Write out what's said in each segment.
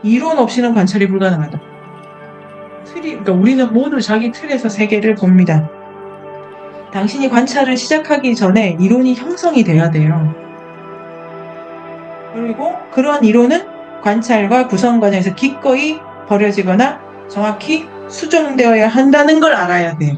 이론 없이는 관찰이 불가능하다. 그러니까 우리는 모두 자기 틀에서 세계를 봅니다. 당신이 관찰을 시작하기 전에 이론이 형성이 돼야 돼요. 그리고 그러한 이론은 관찰과 구성 과정에서 기꺼이 버려지거나 정확히 수정되어야 한다는 걸 알아야 돼요.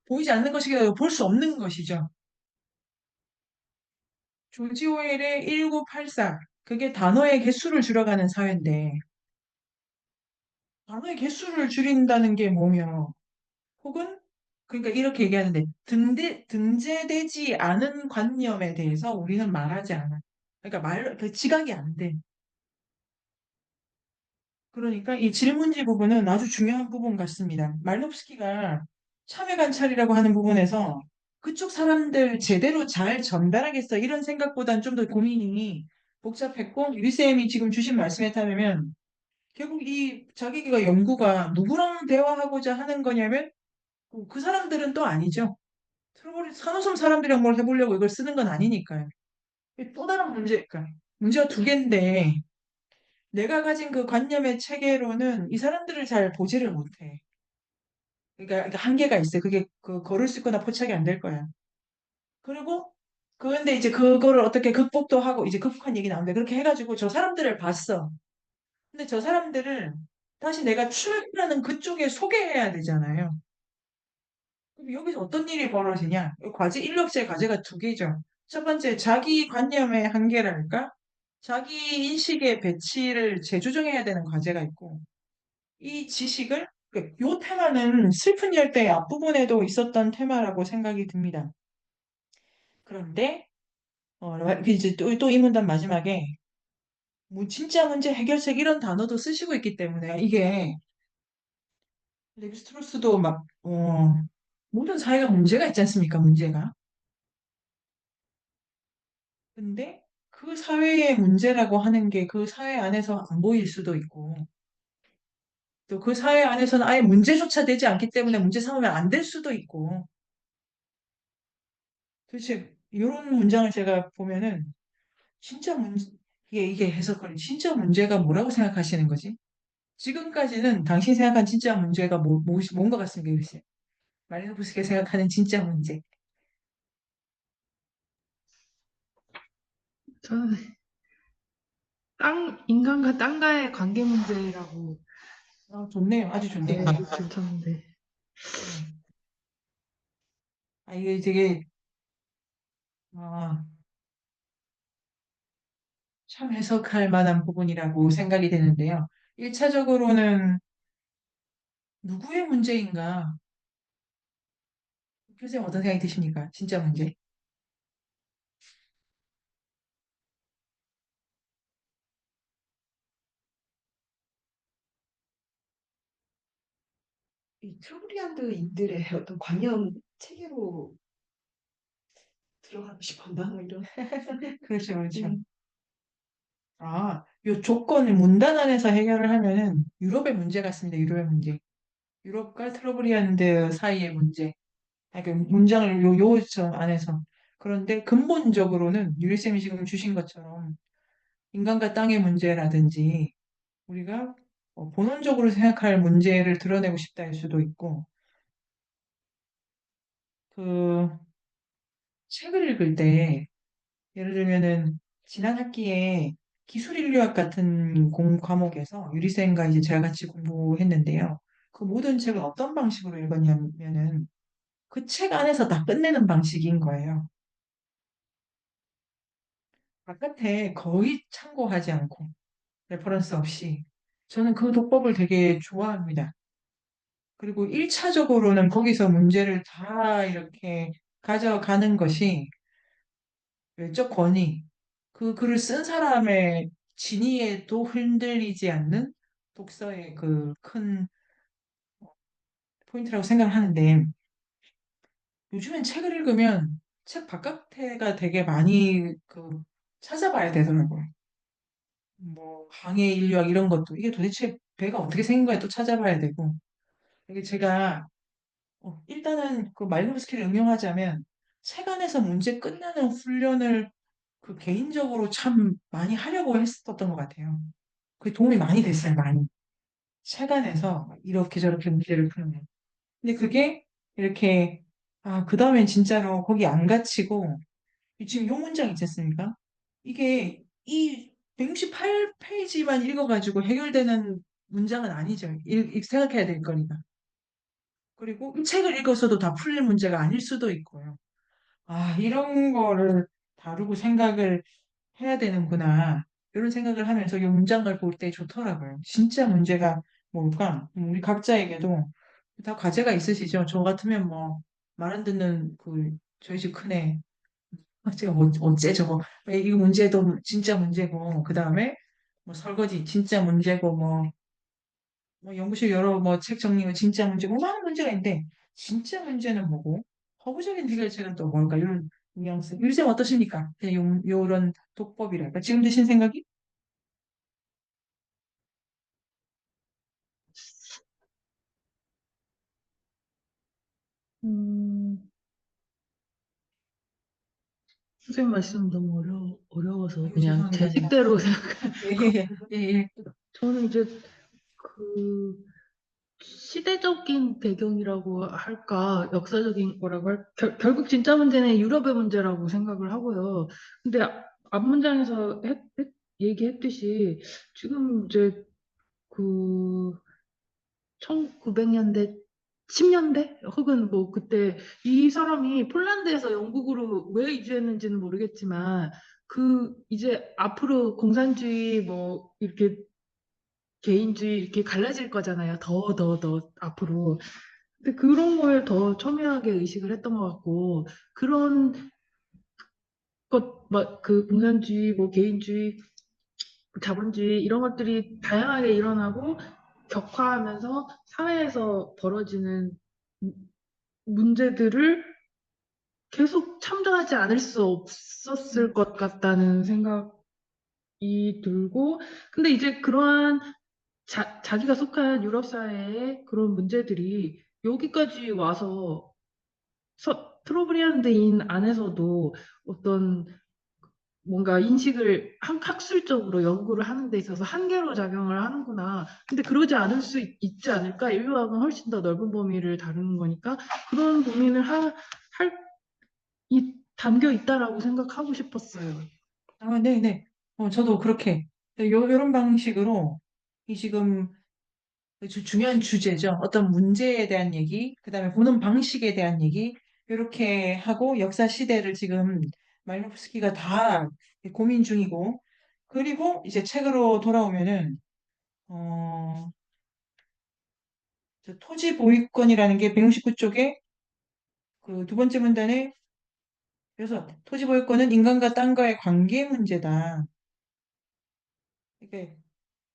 보이지 않는 것이기 때문에 볼 수 없는 것이죠. 조지 오웰의 1984. 그게 단어의 개수를 줄여가는 사회인데, 단어의 개수를 줄인다는 게 뭐며, 혹은, 그러니까 이렇게 얘기하는데, 등재되지 않은 관념에 대해서 우리는 말하지 않아. 그러니까 그 지각이 안 돼. 그러니까 이 질문지 부분은 아주 중요한 부분 같습니다. 말롭스키가 참여 관찰이라고 하는 부분에서 그쪽 사람들 제대로 잘 전달하겠어 이런 생각보다는 좀 더 고민이 복잡했고 유리쌤이 지금 주신 말씀에 따르면 결국 이 자기가 연구가 누구랑 대화하고자 하는 거냐면 그 사람들은 또 아니죠. 산호섬 사람들이랑 뭘 해보려고 이걸 쓰는 건 아니니까요. 또 다른 문제가 두 개인데 내가 가진 그 관념의 체계로는 이 사람들을 잘 보지를 못해. 그러니까 한계가 있어요. 그게 걸을 수 있거나 포착이 안 될 거야. 그리고 그런데 이제 그거를 어떻게 극복도 하고 이제 극복한 얘기 나오는데 그렇게 해가지고 저 사람들을 봤어. 근데 저 사람들을 다시 내가 출입하는 그쪽에 소개해야 되잖아요. 그럼 여기서 어떤 일이 벌어지냐? 인력제 과제가 두 개죠. 첫 번째, 자기 관념의 한계랄까? 자기 인식의 배치를 재조정해야 되는 과제가 있고, 이 지식을 요 테마는 슬픈 열대의 앞부분에도 있었던 테마라고 생각이 듭니다. 그런데 이제 또 이 문단 마지막에 뭐 진짜 문제 해결책 이런 단어도 쓰시고 있기 때문에 이게 레ヴィ스트로스도 막 모든 사회가 문제가 있지 않습니까? 문제가. 근데 그 사회의 문제라고 하는 게 그 사회 안에서 안 보일 수도 있고 또 그 사회 안에서는 아예 문제조차 되지 않기 때문에 문제 삼으면 안 될 수도 있고 도대체 이런 문장을 제가 보면은 진짜 문제, 이게 해석을, 진짜 문제가 뭐라고 생각하시는 거지? 지금까지는 당신이 생각한 진짜 문제가 뭔가 같습니다, 글쎄. 마리노프스키가 생각하는 진짜 문제. 저는 인간과 땅과의 관계 문제라고. 좋네요. 아주 좋네요. 네, 괜찮은데. 네. 이게 되게, 아, 참 해석할 만한 부분이라고 생각이 되는데요. 1차적으로는 누구의 문제인가? 교수님 어떤 생각이 드십니까? 진짜 문제. 이 트로리안드인들의 어떤 관념 체계로 들어가고 싶었나? 뭐 이런. 그렇죠, 그렇죠. 음, 요 조건을 문단 안에서 해결을 하면은 유럽의 문제 같습니다. 유럽의 문제. 유럽과 트러블리안드 사이의 문제. 그 문장을 저 안에서. 그런데 근본적으로는 유리쌤이 지금 주신 것처럼 인간과 땅의 문제라든지 우리가 본원적으로 생각할 문제를 드러내고 싶다 할 수도 있고 그 책을 읽을 때 예를 들면은 지난 학기에 기술인류학 같은 과목에서 유리쌤과 이제 제가 같이 공부했는데요. 그 모든 책을 어떤 방식으로 읽었냐면은 그 책 안에서 다 끝내는 방식인 거예요. 바깥에 거의 참고하지 않고 레퍼런스 없이 저는 그 독법을 되게 좋아합니다. 그리고 1차적으로는 거기서 문제를 다 이렇게 가져가는 것이 외적 권위, 그 글을 쓴 사람의 진위에도 흔들리지 않는 독서의 그 큰 포인트라고 생각을 하는데 요즘엔 책을 읽으면 책 바깥에가 되게 많이 찾아봐야 되더라고요. 뭐 항해 인류학 이런 것도 이게 도대체 배가 어떻게 생긴 거야 또 찾아봐야 되고 이게 제가 일단은 그 말노브스키를 응용하자면 세관에서 문제 끝나는 훈련을 그 개인적으로 참 많이 하려고 했었던 것 같아요. 그게 도움이 많이 됐어요, 많이. 세관에서 이렇게 저렇게 문제를 푸는 거. 근데 그게 이렇게, 그 다음엔 진짜로 거기 안 갇히고, 지금 요 문장 있지 않습니까? 이게 이 168페이지만 읽어가지고 해결되는 문장은 아니죠. 생각해야 될 거니까. 그리고 이 책을 읽어서도 다 풀릴 문제가 아닐 수도 있고요. 이런 거를 다루고 생각을 해야 되는구나. 이런 생각을 하면서 이 문장을 볼 때 좋더라고요. 진짜 문제가 뭘까? 우리 각자에게도 다 과제가 있으시죠? 저 같으면 뭐, 말 안 듣는 저희 집 큰애. 제가 어째 저거. 왜 이 문제도 진짜 문제고, 그 다음에 뭐 설거지 진짜 문제고, 뭐 연구실 여러 뭐 책 정리가 진짜 문제고, 많은 문제가 있는데, 진짜 문제는 뭐고, 허구적인 해결책은 또 뭘까? 이런 뉘앙스. 요즘 어떠십니까? 요런 독법이랄까? 지금 드신 생각이? 음, 선생님 말씀 너무 어려워서 아이고, 그냥 제 죄송합니다. 식대로 예, 예, 예, 예. 저는 이제 그 시대적인 배경이라고 할까, 역사적인 거라고 결국 진짜 문제는 유럽의 문제라고 생각을 하고요. 근데 앞 문장에서 얘기했듯이 지금 이제 그 1900년대, 10년대? 혹은 뭐 그때 이 사람이 폴란드에서 영국으로 왜 이주했는지는 모르겠지만 그 이제 앞으로 공산주의 뭐 이렇게 개인주의 이렇게 갈라질 거잖아요. 더 앞으로. 근데 그런 걸 더 첨예하게 의식을 했던 것 같고 그런 것, 막 그 공산주의, 뭐 개인주의, 자본주의 이런 것들이 다양하게 일어나고 격화하면서 사회에서 벌어지는 문제들을 계속 참조하지 않을 수 없었을 것 같다는 생각이 들고, 근데 이제 그러한 자기가 속한 유럽 사회의 그런 문제들이 여기까지 와서 트로브리안드인 안에서도 어떤 뭔가 인식을 학술적으로 연구를 하는 데 있어서 한계로 작용을 하는구나. 근데 그러지 않을 수 있지 않을까? 인류학은 훨씬 더 넓은 범위를 다루는 거니까 그런 고민을 담겨 있다라고 생각하고 싶었어요. 네네. 저도 그렇게. 요런 방식으로, 이 지금 중요한 주제죠. 어떤 문제에 대한 얘기, 그 다음에 보는 방식에 대한 얘기, 이렇게 하고 역사 시대를 지금 말노프스키가 다 고민 중이고, 그리고 이제 책으로 돌아오면은, 어, 토지 보유권이라는 게 169쪽에 그 두 번째 문단에, 그래서 토지 보유권은 인간과 땅과의 관계 문제다. 이게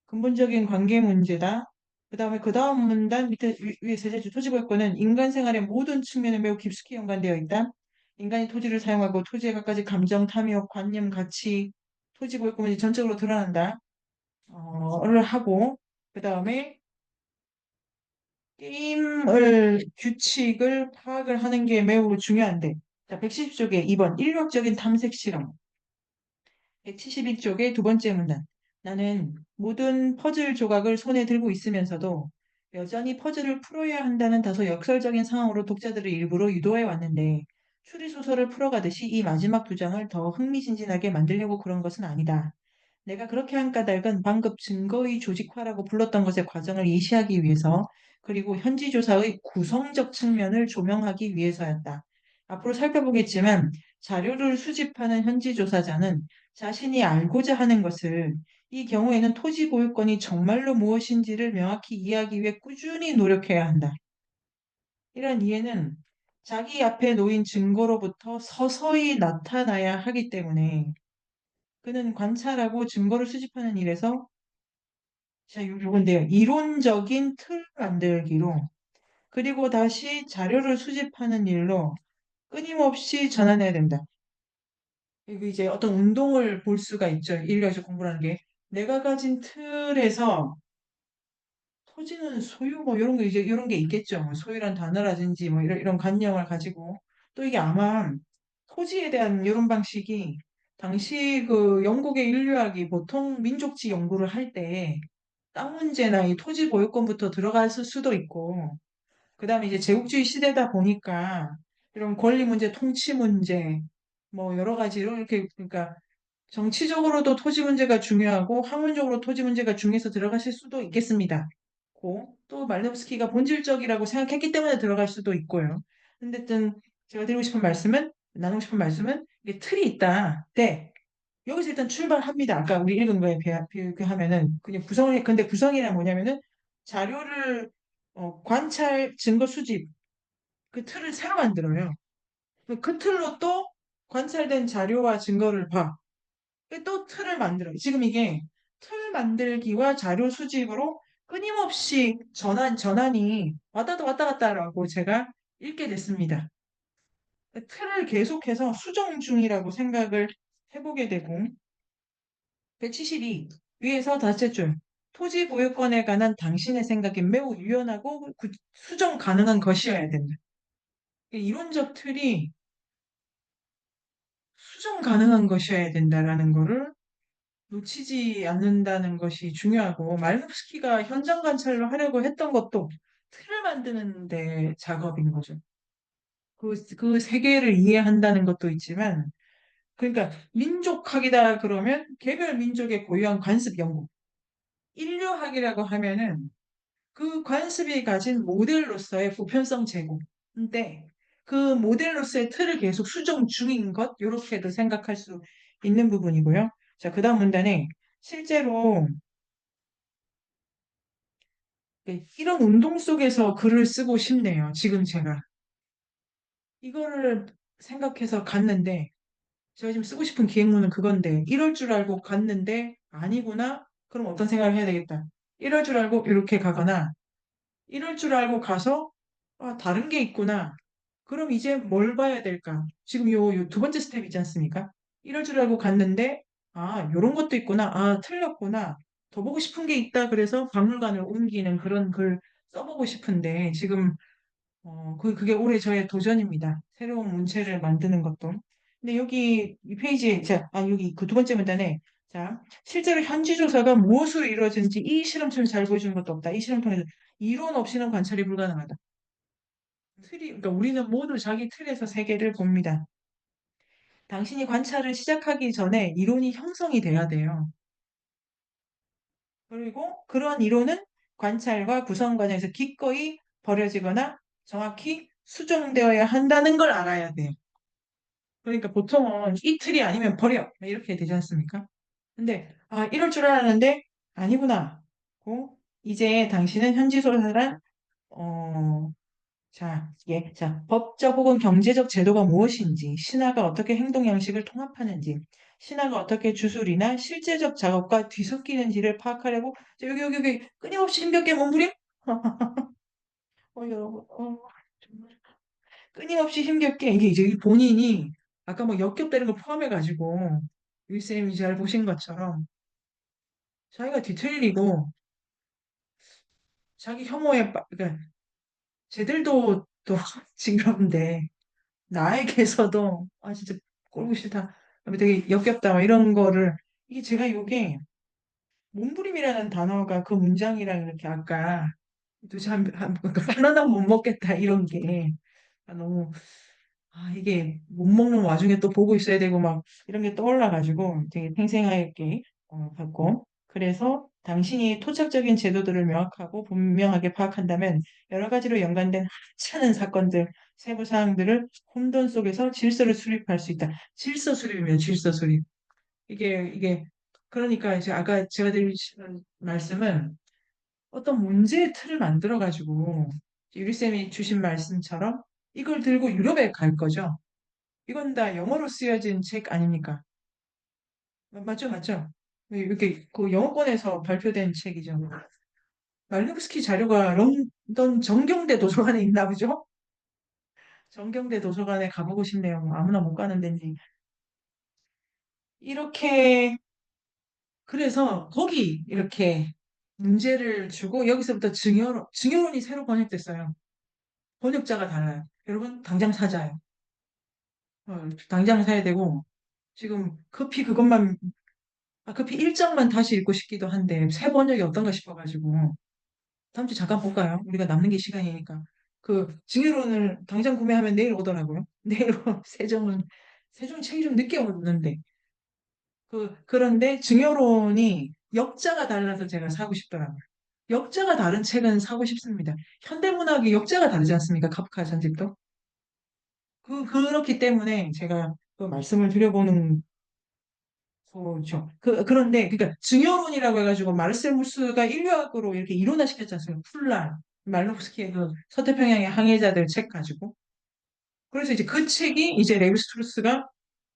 근본적인 관계 문제다. 그다음에 그 다음 문단 밑에 위에 세제주 토지보유권은 인간 생활의 모든 측면에 매우 깊숙이 연관되어 있다. 인간이 토지를 사용하고 토지에 갖가지 감정, 탐욕, 관념, 가치, 토지보유권이 전적으로 드러난다. 를 하고 그 다음에 게임을 규칙을 파악을 하는 게 매우 중요한데 자, 110쪽에 2번 인류학적인 탐색 실험 171쪽의 두 번째 문단. 나는 모든 퍼즐 조각을 손에 들고 있으면서도 여전히 퍼즐을 풀어야 한다는 다소 역설적인 상황으로 독자들을 일부러 유도해 왔는데 추리소설을 풀어가듯이 이 마지막 두 장을 더 흥미진진하게 만들려고 그런 것은 아니다. 내가 그렇게 한 까닭은 방금 증거의 조직화라고 불렀던 것의 과정을 예시하기 위해서 그리고 현지 조사의 구성적 측면을 조명하기 위해서였다. 앞으로 살펴보겠지만 자료를 수집하는 현지 조사자는 자신이 알고자 하는 것을 이 경우에는 토지 보유권이 정말로 무엇인지를 명확히 이해하기 위해 꾸준히 노력해야 한다. 이런 이해는 자기 앞에 놓인 증거로부터 서서히 나타나야 하기 때문에 그는 관찰하고 증거를 수집하는 일에서 자, 요건데요. 이론적인 틀 만들기로 그리고 다시 자료를 수집하는 일로 끊임없이 전환해야 된다. 그리고 이제 어떤 운동을 볼 수가 있죠. 인류학적 공부라는 게. 내가 가진 틀에서 토지는 소유 뭐 이런 거 이제 이런 게 있겠죠. 뭐 소유란 단어라든지 뭐 이런 관념을 가지고 또 이게 아마 토지에 대한 이런 방식이 당시 그 영국의 인류학이 보통 민족지 연구를 할 때 땅 문제나 이 토지 보유권부터 들어갔을 수도 있고 그다음에 이제 제국주의 시대다 보니까 이런 권리 문제, 통치 문제 뭐 여러 가지 이렇게 그러니까 정치적으로도 토지 문제가 중요하고 학문적으로 토지 문제가 중요해서 들어가실 수도 있겠습니다. 또 말nov스키가 본질적이라고 생각했기 때문에 들어갈 수도 있고요. 근데 어쨌든 제가 드리고 싶은 말씀은 나누고 싶은 말씀은 이게 틀이 있다. 네. 여기서 일단 출발합니다. 아까 우리 읽은 거에 비교하면은 그냥 구성을 근데 구성이란 뭐냐면은 자료를 관찰, 증거 수집 그 틀을 새로 만들어요. 그 틀로 또 관찰된 자료와 증거를 봐. 또 틀을 만들어요. 지금 이게 틀 만들기와 자료 수집으로 끊임없이 전환이 왔다 갔다라고 제가 읽게 됐습니다. 틀을 계속해서 수정 중이라고 생각을 해보게 되고 172 위에서 다섯째 줄 토지 보유권에 관한 당신의 생각이 매우 유연하고 수정 가능한 것이어야 된다. 이론적 틀이 수정 가능한 것이어야 된다라는 거를 놓치지 않는다는 것이 중요하고 말nov스키가 현장 관찰을 하려고 했던 것도 틀을 만드는 데 작업인 거죠. 그 세계를 이해한다는 것도 있지만 그러니까 민족학이다 그러면 개별 민족의 고유한 관습 연구 인류학이라고 하면은 그 관습이 가진 모델로서의 보편성 제고 근데 그 모델로서의 틀을 계속 수정 중인 것 이렇게도 생각할 수 있는 부분이고요. 자, 그 다음 문단에 실제로 네, 이런 운동 속에서 글을 쓰고 싶네요. 지금 제가. 이거를 생각해서 갔는데, 제가 지금 쓰고 싶은 기획문은 그건데, 이럴 줄 알고 갔는데, 아니구나? 그럼 어떤 생각을 해야 되겠다. 이럴 줄 알고 이렇게 가거나, 이럴 줄 알고 가서, 아, 다른 게 있구나. 그럼 이제 뭘 봐야 될까? 지금 요 두 번째 스텝 있지 않습니까? 이럴 줄 알고 갔는데, 아, 요런 것도 있구나. 아, 틀렸구나. 더 보고 싶은 게 있다. 그래서 박물관을 옮기는 그런 글 써보고 싶은데, 지금, 그게 올해 저의 도전입니다. 새로운 문체를 만드는 것도. 근데 여기 이 페이지에, 자, 여기 그 두 번째 문단에, 자, 실제로 현지 조사가 무엇으로 이루어지는지 이 실험처럼 잘 보여주는 것도 없다. 이 실험 통해서 이론 없이는 관찰이 불가능하다. 그러니까 우리는 모두 자기 틀에서 세계를 봅니다. 당신이 관찰을 시작하기 전에 이론이 형성이 돼야 돼요. 그리고 그런 이론은 관찰과 구성 과정에서 기꺼이 버려지거나 정확히 수정되어야 한다는 걸 알아야 돼요. 그러니까 보통은 이 틀이 아니면 버려. 이렇게 되지 않습니까? 근데, 아, 이럴 줄 알았는데, 아니구나. 이제 당신은 현지소사란, 어, 자, 법적 혹은 경제적 제도가 무엇인지, 신화가 어떻게 행동 양식을 통합하는지, 신화가 어떻게 주술이나 실제적 작업과 뒤섞이는지를 파악하려고, 자, 여기, 끊임없이 힘겹게 몸부림? 여러분, 정말. 끊임없이 힘겹게, 이게 이제 본인이, 아까 뭐 역겹다는 걸 포함해가지고, 윌쌤이 잘 보신 것처럼, 자기가 디테일이고, 자기 혐오에, 그러니까, 쟤들도 또 징그러운데, 나에게서도 아 진짜 꼴보기 싫다. 되게 역겹다. 막 이런 거를 이게 제가 요게 몸부림이라는 단어가 그 문장이랑 이렇게 아까 도대체 바나나 못 먹겠다 이런 게 너무 이게 못 먹는 와중에 또 보고 있어야 되고 막 이런 게 떠올라가지고 되게 생생하게 봤고 그래서 당신이 토착적인 제도들을 명확하고 분명하게 파악한다면 여러 가지로 연관된 하찮은 사건들, 세부 사항들을 혼돈 속에서 질서를 수립할 수 있다. 질서 수립이면 질서 수립. 이게 그러니까 이제 아까 제가 드린 말씀은 어떤 문제의 틀을 만들어가지고 유리쌤이 주신 말씀처럼 이걸 들고 유럽에 갈 거죠. 이건 다 영어로 쓰여진 책 아닙니까? 맞죠, 맞죠? 이렇게 그 영어권에서 발표된 책이죠. 말누스키 자료가 런던 정경대 도서관에 있나 보죠? 정경대 도서관에 가보고 싶네요. 뭐 아무나 못 가는 데인지. 이렇게 그래서 거기 이렇게 문제를 주고 여기서부터 증여론이 새로 번역됐어요. 번역자가 달라요. 여러분 당장 사자요. 당장 사야 되고 지금 급히 그것만 급히 1장만 다시 읽고 싶기도 한데 새 번역이 어떤가 싶어가지고 다음 주 잠깐 볼까요? 우리가 남는 게 시간이니까. 그 증여론을 당장 구매하면 내일 오더라고요. 내일 세종 책이 좀 늦게 오는데 그런데 증여론이 역자가 달라서 제가 사고 싶더라고요. 역자가 다른 책은 사고 싶습니다. 현대문학이 역자가 다르지 않습니까? 카프카 전집도. 그렇기 때문에 제가 그 말씀을 드려보는 거죠. 그런데, 그러니까, 증여론이라고 해가지고, 마르셀 무스가 인류학으로 이렇게 이론화시켰지 않습니까? 풀란, 말노프스키의 그 서태평양의 항해자들 책 가지고. 그래서 이제 그 책이 이제 레vi 스트루스가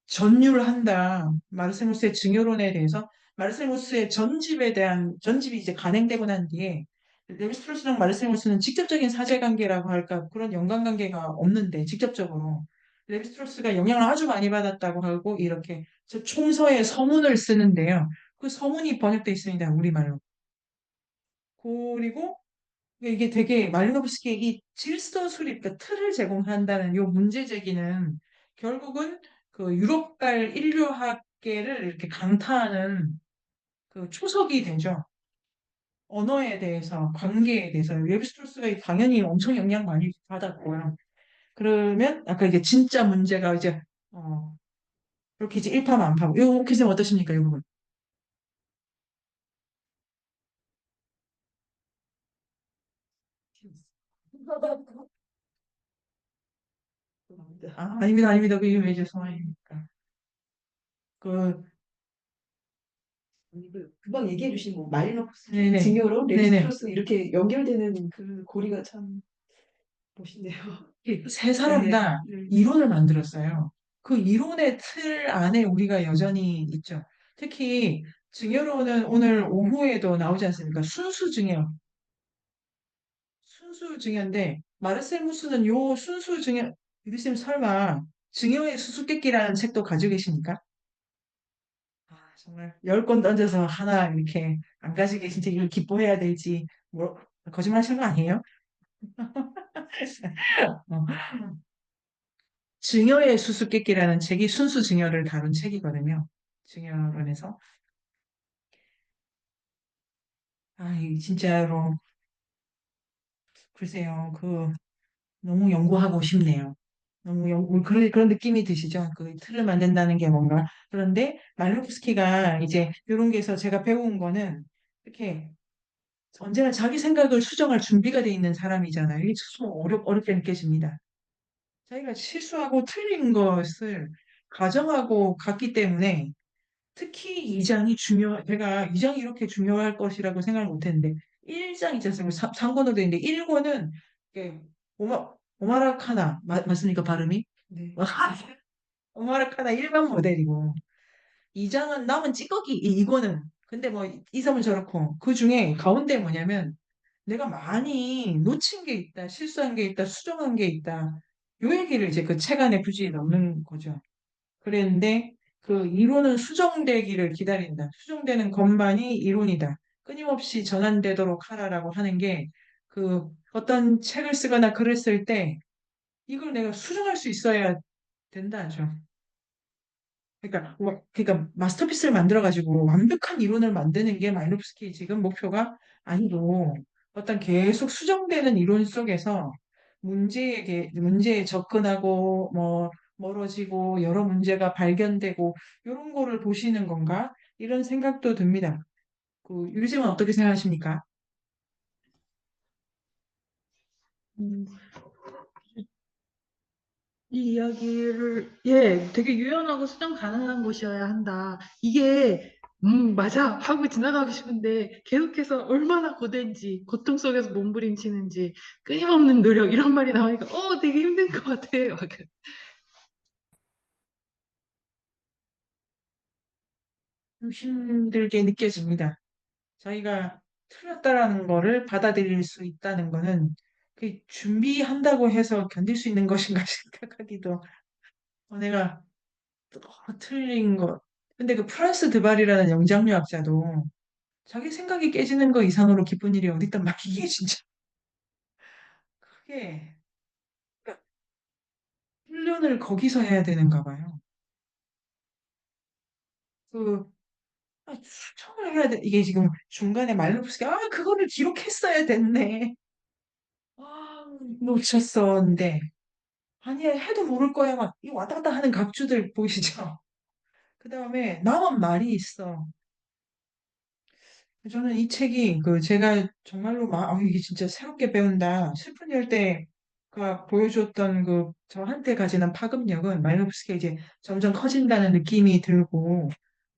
전유를 한다. 마르세무스의 증여론에 대해서 마르세무스의 전집이 이제 간행되고 난 뒤에 레미스트로스랑 마르세무스는 직접적인 사제관계라고 할까 그런 연관관계가 없는데 직접적으로 레미스트로스가 영향을 아주 많이 받았다고 하고 이렇게 저 총서에 서문을 쓰는데요. 그 서문이 번역돼 있습니다. 우리말로. 그리고 이게 되게 말리노브스키의 이 질서 수립, 그 틀을 제공한다는 요 문제 제기는 결국은 그 유럽발 인류학계를 이렇게 강타하는 그 초석이 되죠. 언어에 대해서, 관계에 대해서. 레ヴィ스트로스가 당연히 엄청 영향 많이 받았고요. 그러면 아까 이제 진짜 문제가 이제 이렇게 이제 일파만파. 요 기생 어떠십니까, 이 부분? 아닙니다, 아닙니다. 그게 왜 죄송합니까? 그 금방 얘기해 주신 뭐 마리노프스키, 네네, 증여론, 네네. 레ヴィ스트로스 이렇게 연결되는 그 고리가 참 멋있네요. 세 사람 네, 다 이론을 만들었어요. 그 이론의 틀 안에 우리가 여전히 있죠. 특히 증여론은 오늘 오후에도 나오지 않습니까? 순수 증여. 순수 증여인데 마르셀무스는 요 순수 증여 유리쌤 설마 증여의 수수께끼라는 책도 가지고 계십니까? 정말 10권 던져서 하나 이렇게 안 가지고 계신 책 이걸 기뻐해야 될지 뭐 거짓말 하시는 거 아니에요? 어. 증여의 수수께끼라는 책이 순수 증여를 다룬 책이거든요. 증여론에서. 이 진짜로 글쎄요. 너무 연구하고 싶네요. 너무 그런 느낌이 드시죠? 그 틀을 만든다는 게 뭔가. 그런데 말루프스키가 이제 이런 게서 제가 배운 거는 이렇게 언제나 자기 생각을 수정할 준비가 돼 있는 사람이잖아요. 이게 참 어렵게 느껴집니다. 자기가 실수하고 틀린 것을 가정하고 갔기 때문에 특히 2장이 제가 2장이 이렇게 중요할 것이라고 생각을 못했는데 1장 있지 않습니까? 상권으로 되어 있는데 1권은 오마라카나 맞습니까? 발음이? 네. 오마라카나 일반 모델이고 2장은 남은 찌꺼기 이거는 근데 뭐 이섬은 저렇고 그 중에 가운데 뭐냐면 내가 많이 놓친 게 있다, 실수한 게 있다, 수정한 게 있다. 요 얘기를 이제 그 책 안에 굳이 넣는 거죠. 그랬는데 그 이론은 수정되기를 기다린다. 수정되는 것만이 이론이다. 끊임없이 전환되도록 하라라고 하는 게 그 어떤 책을 쓰거나 글을 쓸 때 이걸 내가 수정할 수 있어야 된다죠. 그러니까 마스터피스를 만들어가지고 완벽한 이론을 만드는 게 마이노프스키 지금 목표가 아니고 어떤 계속 수정되는 이론 속에서 문제에 접근하고 뭐 멀어지고 여러 문제가 발견되고 이런 거를 보시는 건가? 이런 생각도 듭니다. 유리쌤은 어떻게 생각하십니까? 음, 이 이야기를, 예, 되게 유연하고 수정 가능한 곳이어야 한다. 이게, 맞아. 하고 지나가고 싶은데, 계속해서 얼마나 고된지, 고통 속에서 몸부림치는지, 끊임없는 노력, 이런 말이 나오니까, 되게 힘든 것 같아요. 좀 힘들게 느껴집니다. 자기가 틀렸다라는 거를 받아들일 수 있다는 거는 그 준비한다고 해서 견딜 수 있는 것인가 생각하기도 내가 틀린 거. 근데 그 프란스 드발이라는 영장류학자도 자기 생각이 깨지는 거 이상으로 기쁜 일이 어디 있단 말이야. 이게 진짜 그게 그러니까 훈련을 거기서 해야 되는가 봐요. 그 수청을 해야 돼. 이게 지금 중간에 말로브스가 그거를 기록했어야 됐네. 아 놓쳤었는데 아니야 해도 모를 거야 막 이 왔다 갔다 하는 각주들 보이시죠? 그 다음에 나만 말이 있어. 저는 이 책이 그 제가 정말로 이게 진짜 새롭게 배운다. 슬픈 열대가 보여줬던 그 저한테 가지는 파급력은 말로브스키가 이제 점점 커진다는 느낌이 들고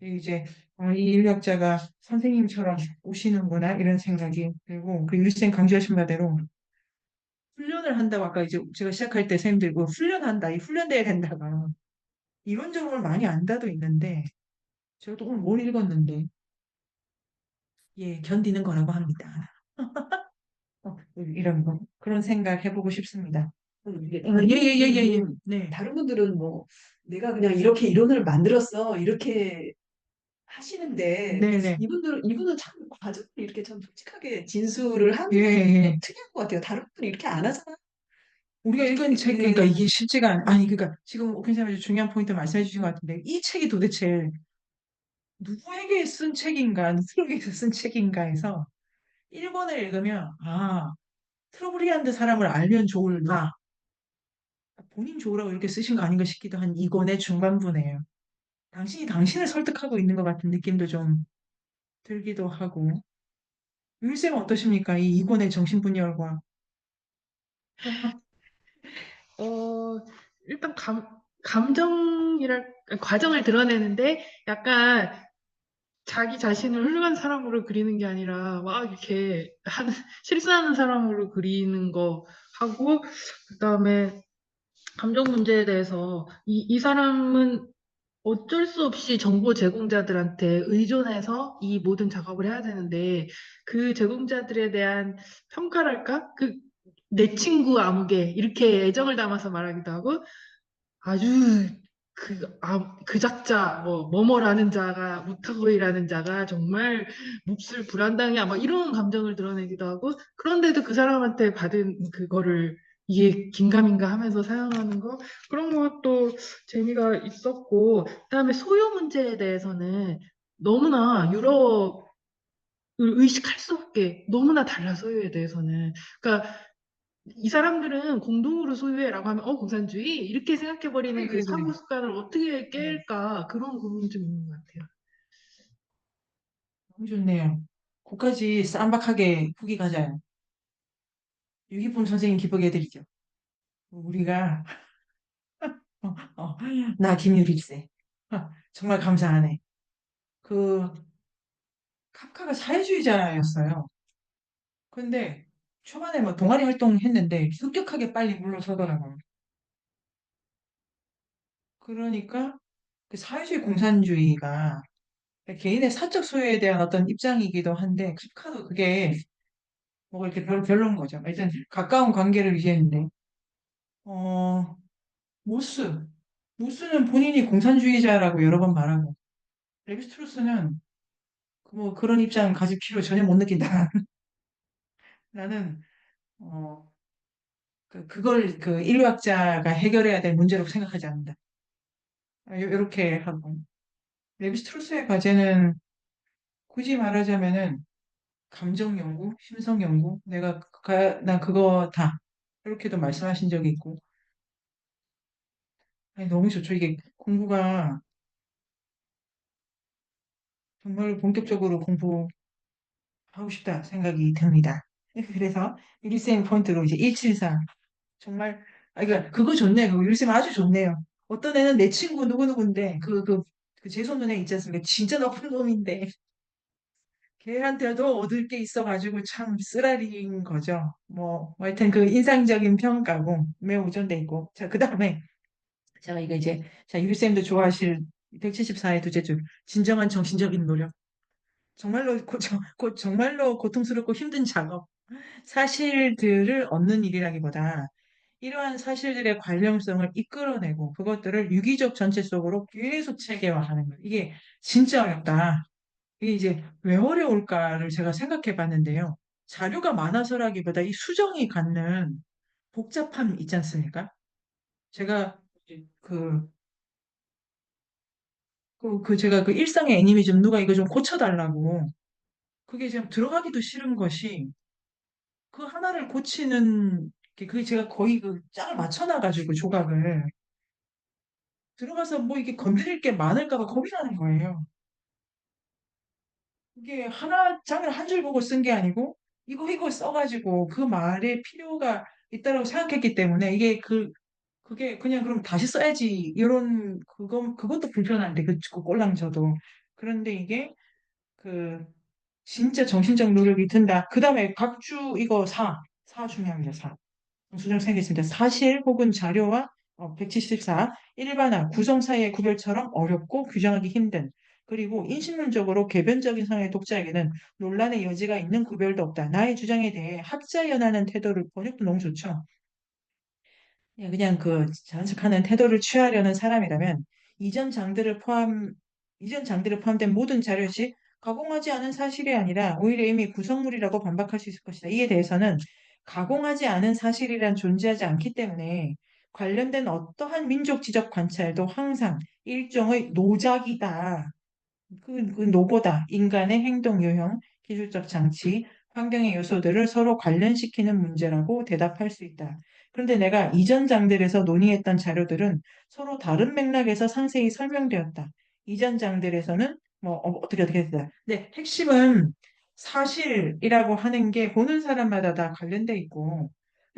이제 이 인력자가 선생님처럼 오시는구나 이런 생각이 들고 그리고 유리쌤 강조하신 바대로 훈련을 한다고 아까 이제 제가 시작할 때 선생님들 그 훈련한다 이 훈련돼야 된다가 이론적으로 많이 안다도 있는데 제가 또 오늘 뭘 읽었는데 예 견디는 거라고 합니다. 이런 거 그런 생각 해보고 싶습니다. 예예예예예. 네. 다른 분들은 뭐 내가 그냥 이렇게 이론을 만들었어 이렇게 하시는데 네네. 이분은 참 과정을 이렇게 참 솔직하게 진술을 하는 예, 게 예. 특이한 것 같아요. 다른 분들이 이렇게 안 하잖아. 우리가 읽은 책 그러니까 예. 이게 쉽지가 아니 그러니까 지금 오ken님이 중요한 포인트 말씀해 주신 것 같은데 이 책이 도대체 누구에게 쓴 책인가 누구에게서 쓴 책인가 해서 1권을 읽으면 트러블리안드 사람을 알면 좋을까 본인 좋으라고 이렇게 쓰신 거 아닌가 싶기도 한 2권의 중반부네요. 당신이 당신을 설득하고 있는 것 같은 느낌도 좀 들기도 하고 율쌤 어떠십니까? 이 2권의 정신분열과 어, 일단 감정이랄, 과정을 드러내는데 약간 자기 자신을 훌륭한 사람으로 그리는 게 아니라 막 이렇게 실수하는 사람으로 그리는 거 하고, 그다음에 감정 문제에 대해서 이 사람은 어쩔 수 없이 정보 제공자들한테 의존해서 이 모든 작업을 해야 되는데 그 제공자들에 대한 평가랄까? 내 친구 아무개 이렇게 애정을 담아서 말하기도 하고 아주 그 작자, 뭐뭐라는 자가, 무타고이라는 자가 정말 몹쓸 불안당해, 아마 이런 감정을 드러내기도 하고, 그런데도 그 사람한테 받은 그거를 이게 긴가민가 하면서 사용하는 거, 그런 것도 재미가 있었고, 그다음에 소요 문제에 대해서는 너무나 유럽을 의식할 수 없게 너무나 달라, 소요에 대해서는. 그러니까 이 사람들은 공동으로 소유해라고 하면 공산주의 이렇게 생각해버리는 그래 그 그래 그래. 사고 습관을 어떻게 네, 깰까 그런 고민이 좀 있는 것 같아요. 너무 좋네요. 그까지 쌈박하게 후기 가자요. 유기품 선생님 기쁘게 해드리죠. 우리가 어, 나 김유리세. 정말 감사하네. 그 카프카가 사회주의자였어요. 근데 초반에 뭐 동아리 활동했는데 급격하게 빨리 물러서더라고요. 그러니까 그 사회주의 공산주의가 개인의 사적 소유에 대한 어떤 입장이기도 한데 카프카도 그게 뭐 이렇게 별로인 거죠. 일단 가까운 관계를 유지했는데 어 모스 모스는 본인이 공산주의자라고 여러 번 말하고 레비스트루스는 뭐 그런 입장 가질 필요 전혀 못 느낀다. 나는 어 그걸 그 인류학자가 해결해야 될 문제라고 생각하지 않는다. 이렇게 하고 레비스트루스의 과제는 굳이 말하자면은 감정 연구, 심성 연구, 난 그거 다 이렇게도 말씀하신 적이 있고, 아니, 너무 좋죠. 이게 공부가 정말 본격적으로 공부하고 싶다 생각이 듭니다. 그래서 유리쌤 포인트로 이제 174 정말 그러니까 그거 좋네요. 그거 유리쌤 아주 좋네요. 어떤 애는 내 친구 누구누구인데 제 손눈에 있지 않습니까? 진짜 나쁜 놈인데 걔한테도 얻을 게 있어가지고 참 쓰라린 거죠. 하여튼 그 인상적인 평가고 매우 우전돼 있고. 자, 그 다음에 제가 이거 이제 자 유리쌤도 좋아하실 174의 두제줄 진정한 정신적인 노력. 정말로 고통스럽고 힘든 작업. 사실들을 얻는 일이라기보다 이러한 사실들의 관련성을 이끌어내고 그것들을 유기적 전체 속으로 계속 체계화하는 거예요. 이게 진짜 어렵다. 이게 이제 왜 어려울까를 제가 생각해 봤는데요. 자료가 많아서라기보다 이 수정이 갖는 복잡함 있지 않습니까? 제가 이제 제가 그 일상의 애니메이션 누가 이거 좀 고쳐달라고 그게 지금 들어가기도 싫은 것이 그 하나를 고치는 그게 제가 거의 그 짝을 맞춰놔가지고 조각을 들어가서 뭐 이게 건드릴 게 많을까 봐 겁이 나는 거예요. 이게 하나 장을 한 줄 보고 쓴 게 아니고 이거 써가지고 그 말에 필요가 있다라고 생각했기 때문에 그게 그냥 그럼 다시 써야지 이런 그것도 불편한데 그 꼴랑져도 그런데 이게 그 진짜 정신적 노력이 든다. 그 다음에 각주 이거 사 중요합니다. 수정 생겼습니다. 사실 혹은 자료와 174 일반화 구성 사이의 구별처럼 어렵고 규정하기 힘든 그리고 인신론적으로 개변적인 성의 독자에게는 논란의 여지가 있는 구별도 없다. 나의 주장에 대해 학자연하는 태도를 번역도 너무 좋죠. 그냥 그 자연스하는 태도를 취하려는 사람이라면 이전 장들을 포함 이전 장들을 포함된 모든 자료시 가공하지 않은 사실이 아니라 오히려 이미 구성물이라고 반박할 수 있을 것이다. 이에 대해서는 가공하지 않은 사실이란 존재하지 않기 때문에 관련된 어떠한 민족 지적 관찰도 항상 일종의 노작이다. 그 노고다. 인간의 행동 유형, 기술적 장치, 환경의 요소들을 서로 관련시키는 문제라고 대답할 수 있다. 그런데 내가 이전 장들에서 논의했던 자료들은 서로 다른 맥락에서 상세히 설명되었다. 이전 장들에서는 뭐 어떻게 됐다. 근데 핵심은 사실이라고 하는 게 보는 사람마다 다 관련돼 있고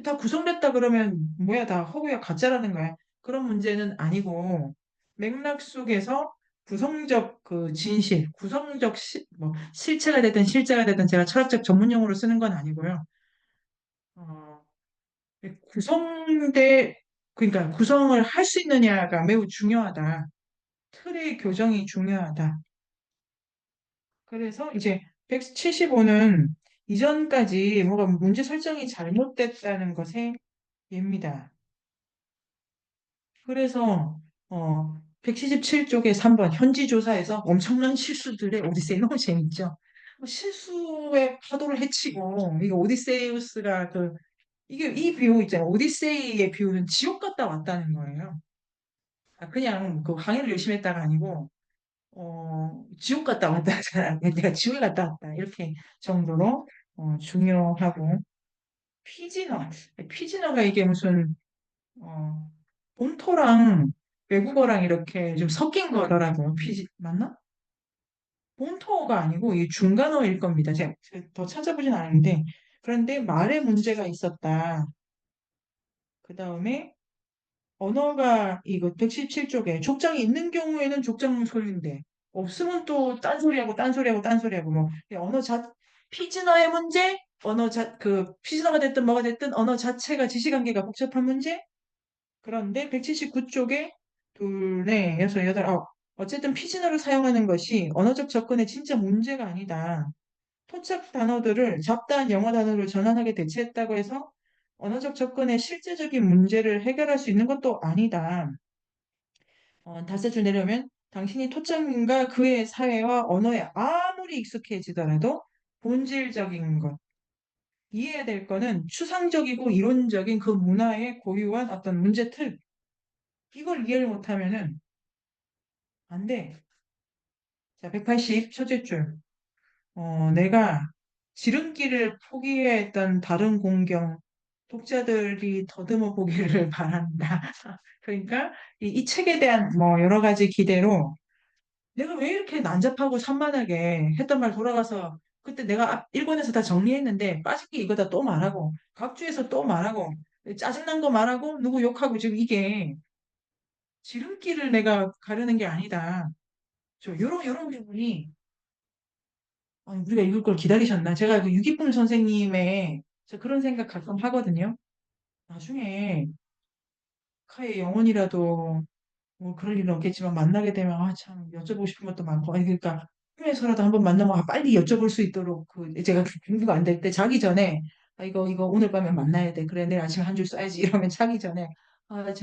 다 구성됐다 그러면 뭐야 다 허구야 가짜라는 거야. 그런 문제는 아니고 맥락 속에서 구성적 그 진실, 구성적 뭐 실체가 되든 실제가 되든 제가 철학적 전문 용어로 쓰는 건 아니고요. 어, 구성대 그러니까 구성을 할 수 있느냐가 매우 중요하다. 틀의 교정이 중요하다. 그래서 이제 175는 이전까지 뭐가 문제 설정이 잘못됐다는 것에 예입니다. 그래서 177쪽에 3번 현지 조사에서 엄청난 실수들의 오디세이 너무 재밌죠. 실수의 파도를 헤치고 이게 오디세이우스가 이게 이 비유 있잖아요. 오디세이의 비유는 지옥 갔다 왔다는 거예요. 그냥 그 항해를 열심히 했다가 아니고 지옥 갔다 왔다잖아. 내가 지옥에 갔다 왔다 이렇게 정도로 중요하고 피지너 피지너가 이게 무슨 어, 본토랑 외국어랑 이렇게 좀 섞인 거더라고요. 맞나? 본토가 아니고 이 중간어일 겁니다. 제가 더 찾아보진 않았는데 그런데 말에 문제가 있었다. 그 다음에 언어가 이거 117쪽에 족장이 있는 경우에는 족장 소리인데 없으면 또 딴소리하고 딴소리하고 딴소리하고 뭐 피지너의 문제, 피지너가 됐든 뭐가 됐든 언어 자체가 지시관계가 복잡한 문제, 그런데 179쪽에 둘, 넷, 여섯, 여덟, 아홉. 어쨌든 피진어를 사용하는 것이 언어적 접근에 진짜 문제가 아니다. 토착 단어들을 잡다한 영어 단어로 전환하게 대체했다고 해서 언어적 접근의 실제적인 문제를 해결할 수 있는 것도 아니다. 다섯 줄 내려오면 당신이 토착민과 그의 사회와 언어에 아무리 익숙해지더라도 본질적인 것, 이해해야 될 거는 추상적이고 이론적인 그 문화의 고유한 어떤 문제 틀, 이걸 이해를 못하면은 안 돼. 자, 180 첫째 줄. 내가 지름길을 포기했던 다른 공경, 독자들이 더듬어 보기를 바란다. 그러니까 이 책에 대한 뭐 여러 가지 기대로 내가 왜 이렇게 난잡하고 산만하게 했던 말 돌아가서 그때 내가 1권에서 다 정리했는데 빠진 게 이거다 또 말하고 각주에서 또 말하고 짜증난 거 말하고 누구 욕하고 지금 이게 지름길을 내가 가르는 게 아니다. 요런 부분이 아니, 우리가 읽을 걸 기다리셨나? 제가 그 유기품 선생님의 저 그런 생각 가끔 하거든요. 나중에 카의 영혼이라도 뭐 그럴 일은 없겠지만 만나게 되면 참 여쭤보고 싶은 것도 많고 아니 그러니까 꿈에서라도 한번 만나면 빨리 여쭤볼 수 있도록 제가 공부가 안 될 때 자기 전에 이거 오늘 밤에 만나야 돼. 그래 내일 아침에 한 줄 써야지 이러면 자기 전에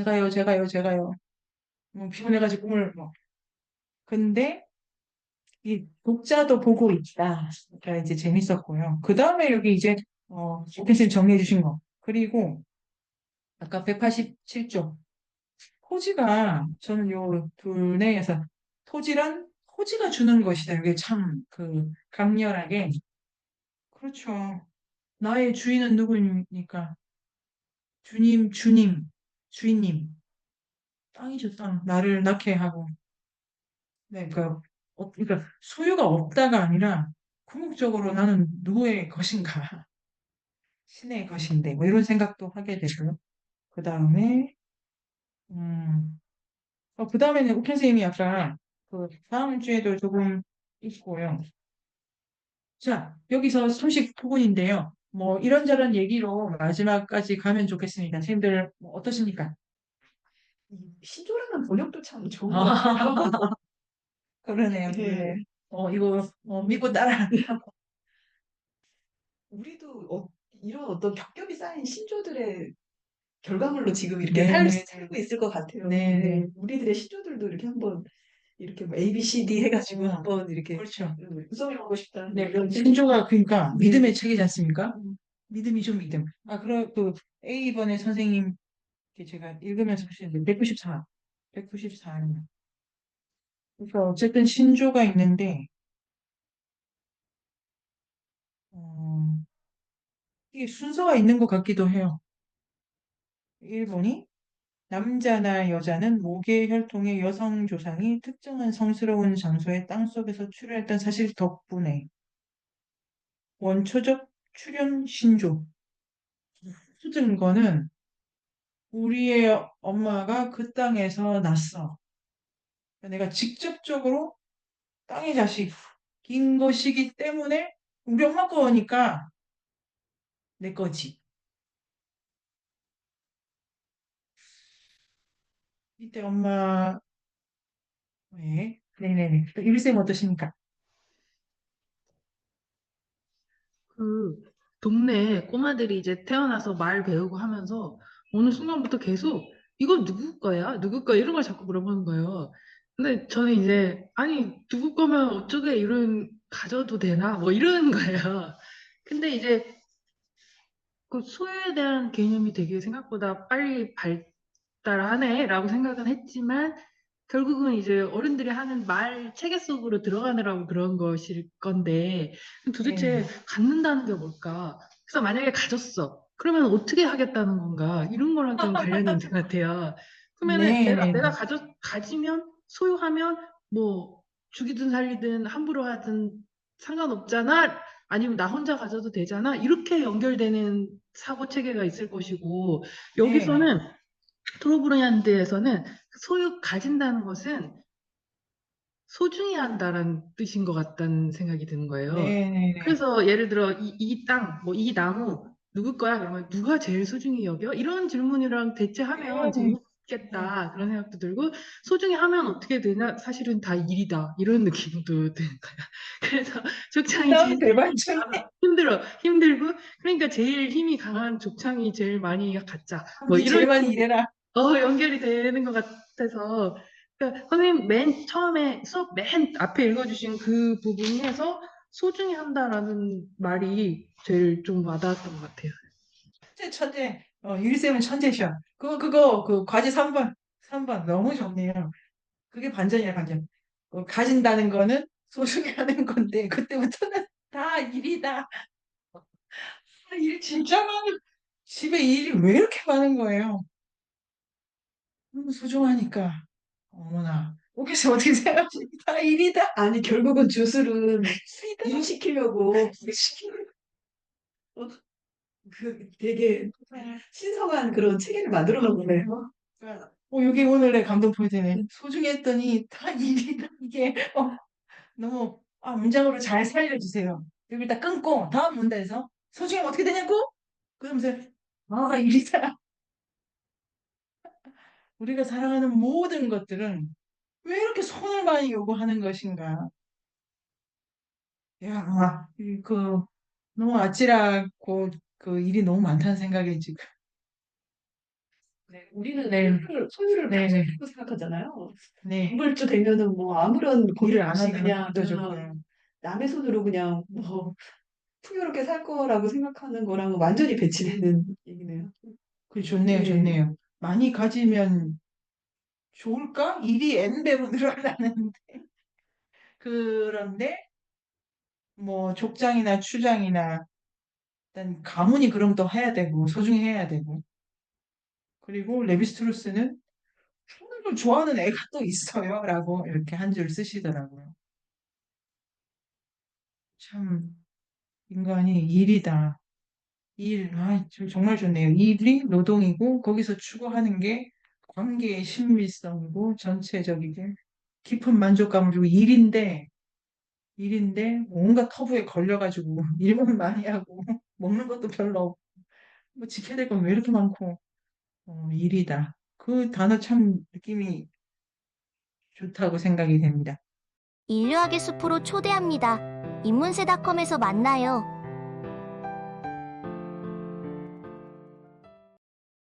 제가요 뭐 피곤해가지고 꿈을 뭐 근데 이 독자도 보고 있다가 이제 재밌었고요. 그 다음에 여기 이제 오펜스님 정리해 주신 거. 그리고 아까 187쪽. 토지가 저는 요 둘내에서 토지란 토지가 주는 것이다. 이게 참 그 강렬하게 그렇죠. 나의 주인은 누구입니까? 주인님. 땅이죠, 땅. 나를 낳게 하고. 네, 그러니까 소유가 없다가 아니라 궁극적으로 나는 누구의 것인가? 신의 것인데, 뭐 이런 생각도 하게 되고요. 그 다음에, 그 다음에는 옥현 선생님이 아까 그 다음 주에도 조금 있고요. 자, 여기서 소식 부분인데요. 뭐 이런저런 얘기로 마지막까지 가면 좋겠습니다. 선생님들 뭐 어떠십니까? 신조라는 번역도 참 좋은 것 같아요. 아, 그러네요. 예. 이거 믿고 따라. 우리도 이런 어떤 겹겹이 쌓인 신조들의 결과물로 지금 이렇게 네, 네, 살고 있을 것 같아요. 네, 네. 네. 우리들의 신조들도 이렇게 한번 이렇게 뭐 A, B, C, D 해가지고 한번 이렇게 그렇죠. 구성해보고 싶다. 네, 이런 신조가 그러니까 네. 믿음의 책이지 않습니까? 음, 믿음이죠, 믿음. 그럼 A번에 선생님 제가 읽으면서 하시는데 194. 그러니까 어쨌든 신조가 있는데 어, 이게 순서가 있는 것 같기도 해요. 1번이 남자나 여자는 모계 혈통의 여성 조상이 특정한 성스러운 장소의 땅속에서 출현했던 사실 덕분에 원초적 출현 신조. 수증 거는 우리의 엄마가 그 땅에서 났어. 내가 직접적으로 땅의 자식인 것이기 때문에 우리 엄마 거니까 내 거지. 이때 엄마, 네, 네네네. 일생 어떠십니까? 그 동네 꼬마들이 이제 태어나서 말 배우고 하면서 어느 순간부터 계속 이거 누구 거야? 누구 거야? 이런 걸 자꾸 물어보는 거예요. 근데 저는 이제 아니 누구 거면 어쩌게 이런 가져도 되나? 뭐 이러는 거예요. 근데 이제 그 소유에 대한 개념이 되게 생각보다 빨리 발달하네라고 생각은 했지만 결국은 이제 어른들이 하는 말 체계 속으로 들어가느라고 그런 것일 건데 도대체 네, 갖는다는 게 뭘까? 그래서 만약에 가졌어. 그러면 어떻게 하겠다는 건가? 이런 거랑 좀 관련이 있는 것 같아요. 그러면은 내가 네네네. 가지면 소유하면 뭐 죽이든 살리든 함부로 하든 상관없잖아. 아니면 나 혼자 가져도 되잖아. 이렇게 연결되는 사고 체계가 있을 것이고 네, 여기서는 트로브르얀드에서는 소유 가진다는 것은 소중히 한다는 뜻인 것 같다는 생각이 드는 거예요. 네네네. 그래서 예를 들어 이 땅, 뭐 이 나무 누구 거야? 그러면 누가 제일 소중히 여겨? 이런 질문이랑 대체하면 네, 네. 재밌겠다 그런 생각도 들고 소중히 하면 어떻게 되냐? 사실은 다 일이다 이런 느낌도 드는 거야. 그래서 족창이 다음 제일 대반전이 힘들고 그러니까 제일 힘이 강한 족창이 제일 많이 갖자 뭐 니 이런 제일 많이 일해라. 연결이 되는 것 같아서 그러니까 선생님 맨 처음에 수업 맨 앞에 읽어주신 그 부분에서 소중히 한다라는 말이 제일 좀 와닿았던 것 같아요. 천재. 유리쌤은 천재셔. 그 과제 3번 너무 좋네요. 그게 반전이야, 반전. 가진다는 거는 소중히 하는 건데, 그때부터는 다 일이다. 일 진짜 많은, 집에 일이 왜 이렇게 많은 거예요? 소중하니까. 어머나. 오케이, 어떻게 생각하십니까? 다 일이다. 아니 결국은 주술은 일시키려고 어, 그 되게 신성한 그런 체계를 만들어 놓은 거네요. 여기 오늘의 감동 포인트네. 소중히 했더니 다 일이다. 이게, 너무, 문장으로 잘 살려주세요. 여기 딱 끊고, 다음 문단에서, 소중히 어떻게 되냐고? 그러면서, 일이다. 우리가 사랑하는 모든 것들은 왜 이렇게 손을 많이 요구하는 것인가? 야, 너무 아찔하고, 그 일이 너무 많다는 생각이 지금. 네, 우리는 네. 소유를 네. 가진다고 생각하잖아요. 네. 건물주 되면은 뭐 아무런 고민 일을 안 없이 하는 그냥 것도 좋고요. 남의 손으로 그냥 뭐 풍요롭게 살 거라고 생각하는 거랑은 완전히 배치되는 얘기네요. 그 좋네요, 네. 좋네요. 많이 가지면 좋을까? 일이 N배로 늘어나는데. 그런데 뭐 족장이나 추장이나 일단 가문이 그럼 또 해야 되고 소중히 해야 되고 그리고 레비스트루스는 푸는 걸 좋아하는 애가 또 있어요라고 이렇게 한 줄 쓰시더라고요. 참 인간이 일이다. 일, 정말 좋네요. 일이 노동이고 거기서 추구하는 게 관계의 신밀성이고 전체적이게 깊은 만족감을 주고 일인데 온갖 터부에 걸려가지고 일만 많이 하고 먹는 것도 별로 없고 뭐 지켜야 될 건 왜 이렇게 많고 일이다. 그 단어 참 느낌이 좋다고 생각이 됩니다. 인류학의 숲으로 초대합니다. 인문세닷컴에서 만나요.